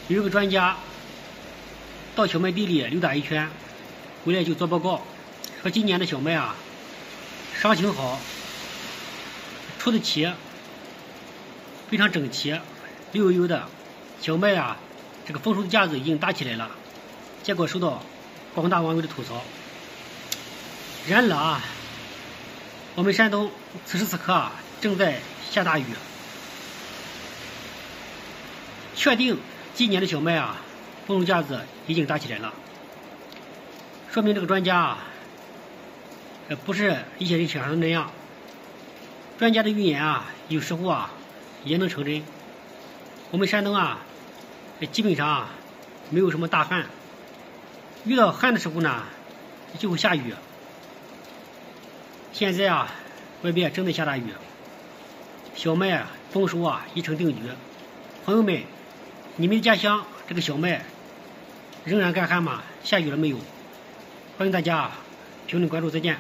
有一个专家到小麦地里溜达一圈，回来就做报告，说今年的小麦啊，伤情好，出的齐，非常整齐，绿油油的。小麦啊，这个丰收的架子已经搭起来了，结果受到广大网友的吐槽。然而啊，我们山东此时此刻啊正在下大雨，确定今年的小麦啊丰收架子已经搭起来了，说明这个专家啊，不是一些人想象的那样。专家的预言啊，有时候啊也能成真。我们山东啊，基本上啊没有什么大旱，遇到旱的时候呢，就会下雨。现在啊，外边正在下大雨，小麦啊丰收啊已成定局。朋友们，你们的家乡这个小麦仍然干旱吗？下雨了没有？欢迎大家评论关注，再见。